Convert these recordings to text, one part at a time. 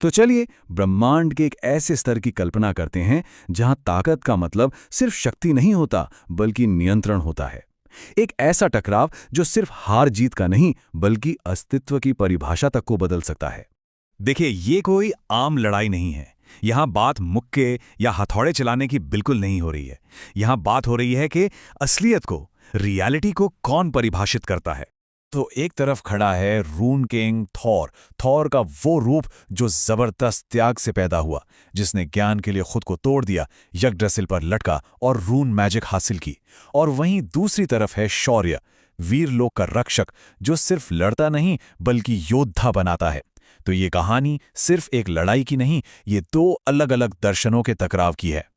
तो चलिए ब्रह्मांड के एक ऐसे स्तर की कल्पना करते हैं जहां ताकत का मतलब सिर्फ शक्ति नहीं होता बल्कि नियंत्रण होता है। एक ऐसा टकराव जो सिर्फ हार जीत का नहीं बल्कि अस्तित्व की परिभाषा तक को बदल सकता है। देखिए, ये कोई आम लड़ाई नहीं है। यहाँ बात मुक्के या हथौड़े चलाने की बिल्कुल नहीं हो रही है। यहाँ बात हो रही है कि असलियत को, रियलिटी को कौन परिभाषित करता है। तो एक तरफ खड़ा है रून किंग थॉर, थॉर का वो रूप जो जबरदस्त त्याग से पैदा हुआ, जिसने ज्ञान के लिए खुद को तोड़ दिया, यज्ञशिल पर लटका और रून मैजिक हासिल की। और वहीं दूसरी तरफ है शौर्य, वीरलोक का रक्षक, जो सिर्फ लड़ता नहीं बल्कि योद्धा बनाता है। तो ये कहानी सिर्फ एक लड़ाई की नहीं, ये दो अलग अलग दर्शनों के टकराव की है।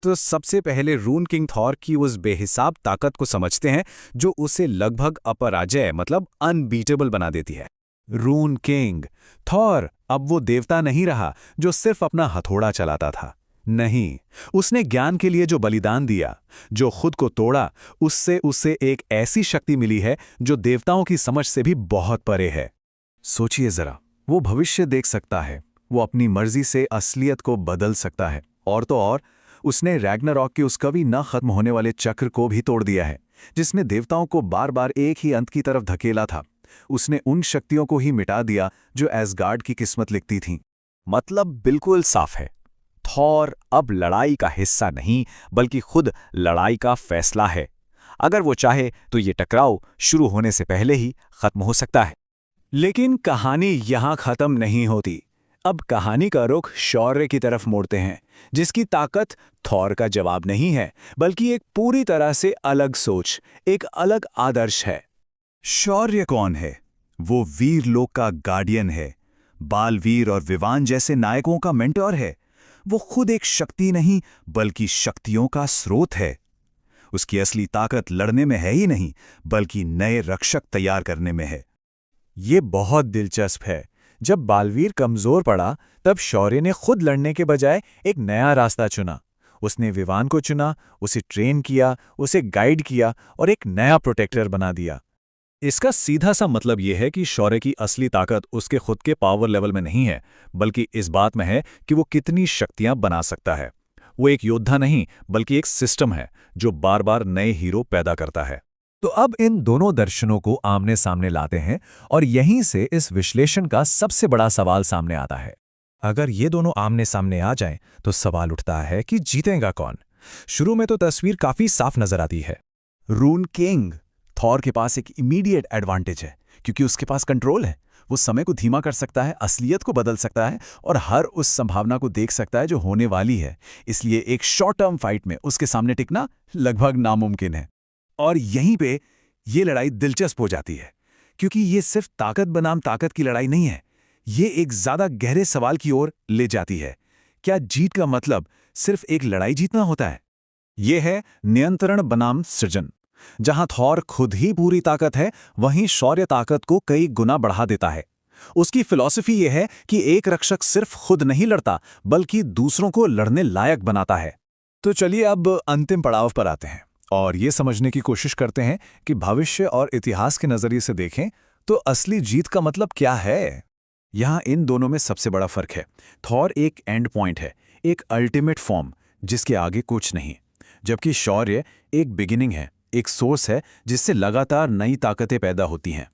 तो सबसे पहले रून किंग थॉर की उस बेहिसाब ताकत को समझते हैं जो उसे लगभग अपराजय मतलब अनबीटेबल बना देती है। रून किंग थॉर अब वो देवता नहीं रहा जो सिर्फ अपना हथौड़ा चलाता था। नहीं, उसने ज्ञान के लिए जो बलिदान दिया, जो खुद को तोड़ा, उससे उसे एक ऐसी शक्ति मिली है जो देवताओं की समझ से भी बहुत परे है। सोचिए जरा, वो भविष्य देख सकता है, वो अपनी मर्जी से असलियत को बदल सकता है, और तो और उसने रैग्नारॉक के उस कभी न खत्म होने वाले चक्र को भी तोड़ दिया है, जिसने देवताओं को बार बार एक ही अंत की तरफ धकेला था। उसने उन शक्तियों को ही मिटा दिया जो एसगार्ड की किस्मत लिखती थीं। मतलब बिल्कुल साफ है, थॉर अब लड़ाई का हिस्सा नहीं बल्कि खुद लड़ाई का फैसला है। अगर वो चाहे तो ये टकराव शुरू होने से पहले ही खत्म हो सकता है। लेकिन कहानी यहां खत्म नहीं होती। अब कहानी का रुख शौर्य की तरफ मोड़ते हैं, जिसकी ताकत थॉर का जवाब नहीं है बल्कि एक पूरी तरह से अलग सोच, एक अलग आदर्श है। शौर्य कौन है? वो वीरलोक का गार्डियन है, बालवीर और विवान जैसे नायकों का मेंटोर है। वो खुद एक शक्ति नहीं बल्कि शक्तियों का स्रोत है। उसकी असली ताकत लड़ने में है ही नहीं बल्कि नए रक्षक तैयार करने में है। ये बहुत दिलचस्प है। जब बालवीर कमजोर पड़ा तब शौर्य ने खुद लड़ने के बजाय एक नया रास्ता चुना। उसने विवान को चुना, उसे ट्रेन किया, उसे गाइड किया और एक नया प्रोटेक्टर बना दिया। इसका सीधा सा मतलब यह है कि शौर्य की असली ताकत उसके खुद के पावर लेवल में नहीं है बल्कि इस बात में है कि वो कितनी शक्तियां बना सकता है। वो एक योद्धा नहीं बल्कि एक सिस्टम है जो बार बार नए हीरो पैदा करता है। तो अब इन दोनों दर्शनों को आमने सामने लाते हैं और यहीं से इस विश्लेषण का सबसे बड़ा सवाल सामने आता है। अगर ये दोनों आमने सामने आ जाएं तो सवाल उठता है कि जीतेगा कौन। शुरू में तो तस्वीर काफी साफ नजर आती है। रून किंग थॉर के पास एक इमीडिएट एडवांटेज है क्योंकि उसके पास कंट्रोल है। वो समय को धीमा कर सकता है, असलियत को बदल सकता है और हर उस संभावना को देख सकता है जो होने वाली है। इसलिए एक शॉर्ट टर्म फाइट में उसके सामने टिकना लगभग नामुमकिन है। और यहीं पे ये लड़ाई दिलचस्प हो जाती है क्योंकि ये सिर्फ ताकत बनाम ताकत की लड़ाई नहीं है, ये एक ज्यादा गहरे सवाल की ओर ले जाती है। क्या जीत का मतलब सिर्फ एक लड़ाई जीतना होता है? ये है नियंत्रण बनाम सृजन। जहां थॉर खुद ही पूरी ताकत है, वहीं शौर्य ताकत को कई गुना बढ़ा देता है। उसकी फिलॉसफी यह है कि एक रक्षक सिर्फ खुद नहीं लड़ता बल्कि दूसरों को लड़ने लायक बनाता है। तो चलिए अब अंतिम पड़ाव पर आते हैं और ये समझने की कोशिश करते हैं कि भविष्य और इतिहास के नजरिए से देखें तो असली जीत का मतलब क्या है। यहाँ इन दोनों में सबसे बड़ा फर्क है। थॉर एक एंड पॉइंट है, एक अल्टीमेट फॉर्म जिसके आगे कुछ नहीं, जबकि शौर्य एक बिगिनिंग है, एक सोर्स है जिससे लगातार नई ताकतें पैदा होती हैं।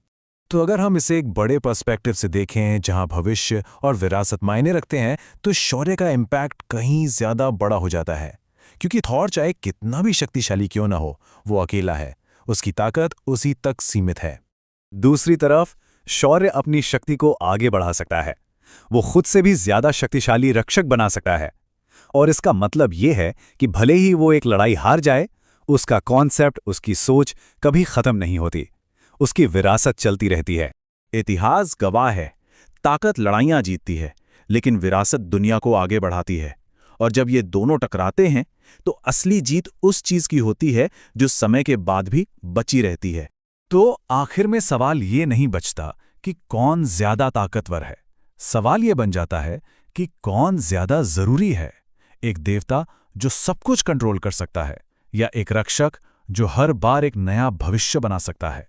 तो अगर हम इसे एक बड़े पर्सपेक्टिव से देखें जहां भविष्य और विरासत मायने रखते हैं तो शौर्य का इम्पैक्ट कहीं ज्यादा बड़ा हो जाता है क्योंकि थॉर चाहे कितना भी शक्तिशाली क्यों ना हो, वो अकेला है, उसकी ताकत उसी तक सीमित है। दूसरी तरफ शौर्य अपनी शक्ति को आगे बढ़ा सकता है, वो खुद से भी ज्यादा शक्तिशाली रक्षक बना सकता है। और इसका मतलब ये है कि भले ही वो एक लड़ाई हार जाए, उसका कॉन्सेप्ट, उसकी सोच कभी खत्म नहीं होती, उसकी विरासत चलती रहती है। इतिहास गवाह है, ताकत लड़ाइयां जीतती है लेकिन विरासत दुनिया को आगे बढ़ाती है। और जब ये दोनों टकराते हैं तो असली जीत उस चीज की होती है जो समय के बाद भी बची रहती है। तो आखिर में सवाल ये नहीं बचता कि कौन ज्यादा ताकतवर है, सवाल ये बन जाता है कि कौन ज्यादा जरूरी है, एक देवता जो सब कुछ कंट्रोल कर सकता है या एक रक्षक जो हर बार एक नया भविष्य बना सकता है।